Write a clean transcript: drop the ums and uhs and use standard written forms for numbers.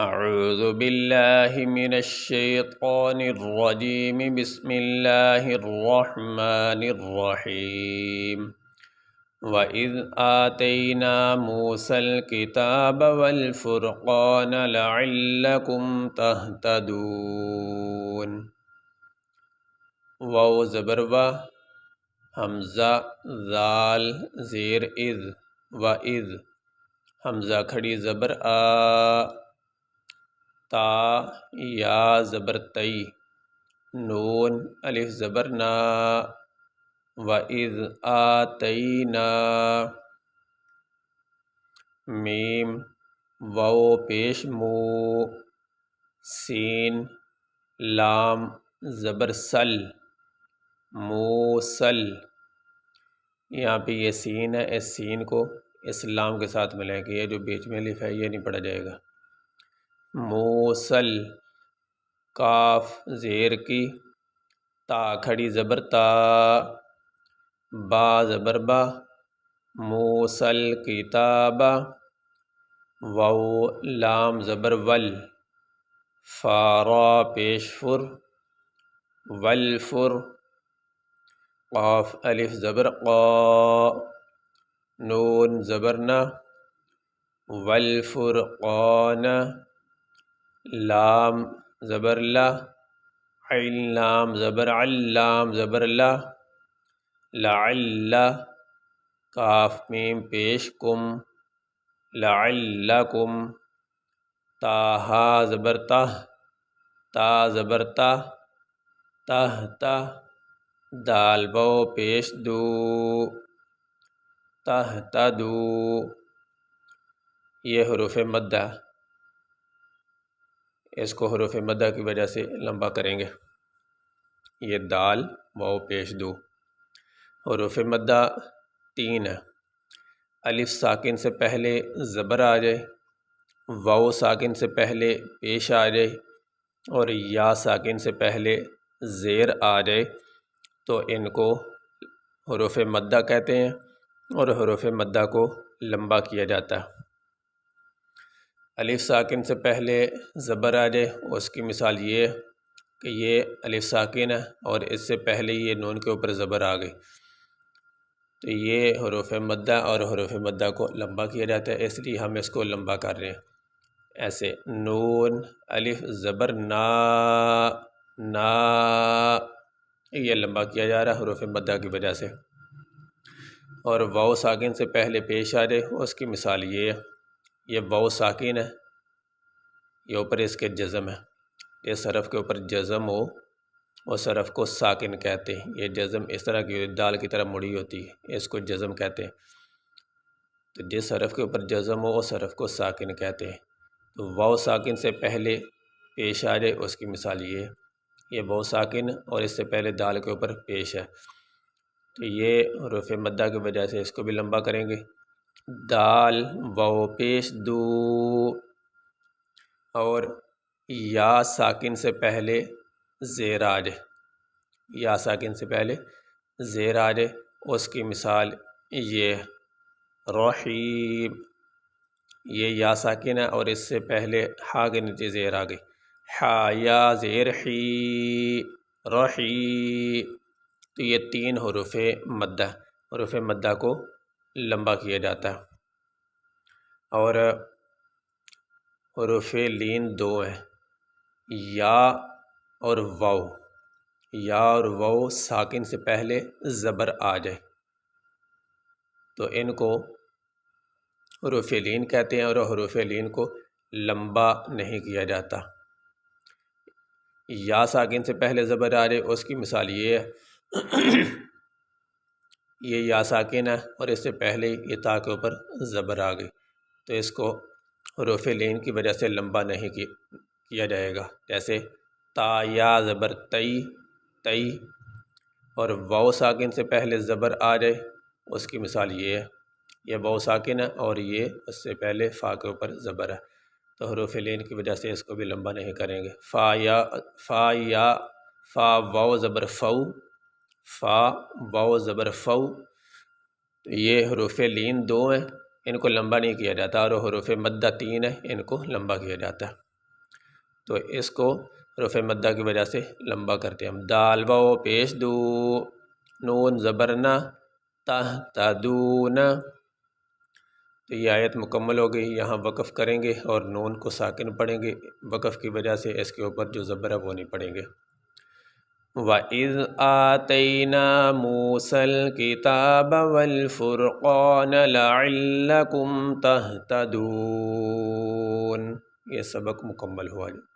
اعوذ باللہ من الشیطان الرجیم بسم اللہ الرحمن الرحیم وَإِذْ آتَيْنَا مُوسَى الْكِتَابَ وَالْفُرْقَانَ لَعَلَّكُمْ تَهْتَدُونَ واو زبر و حمزہ ذال زیر اذ وَإِذْ حمزہ کھڑی زبر آ تا یا زبر تئی نون الف زبر نا وَإِذْ آتَيْنَا میم واو پیش مو سین لام زبر سل موسل یہاں پہ یہ سین ہے، اس سین کو اس لام کے ساتھ ملائیں کہ یہ جو بیچ میں الف ہے یہ نہیں پڑھا جائے گا۔ موسل کاف زیر کی تا کھڑی زبر تا با زبر با موسل کتابہ واو لام زبر ول فارا پیش فر والفر قاف الف زبر قا نون زبر نا والفرقان لام زبر لا عین لام زبر علام زبر لا لعل کاف میم پیش کم لعلکم تاہا زبر تہ تا زبر تا تہ تا دال بو پیش دو تہتدو یہ حروف مدہ، اس کو حروف مدہ کی وجہ سے لمبا کریں گے۔ یہ دال واو پیش دو، حروف مدہ تین ہے۔ الف ساکن سے پہلے زبر آ جائے، واو ساکن سے پہلے پیش آ جائے اور یا ساکن سے پہلے زیر آ جائے تو ان کو حروف مدہ کہتے ہیں اور حروف مدہ کو لمبا کیا جاتا ہے۔ الف ساکن سے پہلے زبر آ جائے اس کی مثال یہ ہے کہ یہ الف ساکن ہے اور اس سے پہلے یہ نون کے اوپر زبر آ گئی تو یہ حروف مدہ اور حروف مدہ کو لمبا کیا جاتا ہے، اس لیے ہم اس کو لمبا کر رہے ہیں۔ ایسے نون الف زبر نا نا یہ لمبا کیا جا رہا ہے حروف مدہ کی وجہ سے، اور واو ساکن سے پہلے پیش آ جائے اس کی مثال یہ ہے، یہ واو ساکن ہے، یہ اوپر اس کے جزم ہے، اس حرف کے اوپر جزم ہو اس حرف کو ساکن کہتے ہیں۔ یہ جزم اس طرح کی دال کی طرح مڑی ہوتی ہے، اس کو جزم کہتے ہیں۔ تو جس حرف کے اوپر جزم ہو اس حرف کو ساکن کہتے ہیں۔ تو واو ساکن سے پہلے پیش آ جائے اس کی مثال یہ ہے، یہ واو ساکن اور اس سے پہلے دال کے اوپر پیش ہے تو یہ حروف مدہ کی وجہ سے اس کو بھی لمبا کریں گے۔ دال واو پیش دو اور یا ساکن سے پہلے زیر آ جائے، یا ساکن سے پہلے زیر آ جائے اس کی مثال یہ رحیم، یہ یا ساکن ہے اور اس سے پہلے ہا کے نیچے زیر آ گئی، ہا یا زیر حی رحی، تو یہ تین حروف مدہ، حروف مدہ کو لمبا کیا جاتا ہے۔ اور حروف لین دو ہیں، یا اور واو، یا اور واو ساکن سے پہلے زبر آ جائے تو ان کو حروف لین کہتے ہیں اور حروف لین کو لمبا نہیں کیا جاتا۔ یا ساکن سے پہلے زبر آ جائے اس کی مثال یہ ہے، یہ یا ساکن ہے اور اس سے پہلے یہ تا کے اوپر زبر آ گئی تو اس کو حروف لین کی وجہ سے لمبا نہیں کیا جائے گا، جیسے تا یا زبر تئی تئی، اور واو ساکن سے پہلے زبر آ جائے اس کی مثال یہ ہے، یہ واو ساکن ہے اور یہ اس سے پہلے فا کے اوپر زبر ہے تو حروف لین کی وجہ سے اس کو بھی لمبا نہیں کریں گے۔ فا یا فا واو زبر فو، فا واو زبر فو، تو یہ حروف لین دو ہیں، ان کو لمبا نہیں کیا جاتا، اور حروف مدہ تین ہیں، ان کو لمبا کیا جاتا ہے۔ تو اس کو رفع مدہ کی وجہ سے لمبا کرتے ہیں ہم۔ دال واو پیش دو، نون زبرنا، تہتدون۔ تو یہ آیت مکمل ہو گئی، یہاں وقف کریں گے اور نون کو ساکن پڑھیں گے، وقف کی وجہ سے اس کے اوپر جو زبر ہے وہ نہیں پڑھیں گے۔ وَإِذْ آتَيْنَا مُوسَى الْكِتَابَ وَالْفُرْقَانَ لَعَلَّكُمْ تَهْتَدُونَ۔ یہ سبق مکمل ہوا جی۔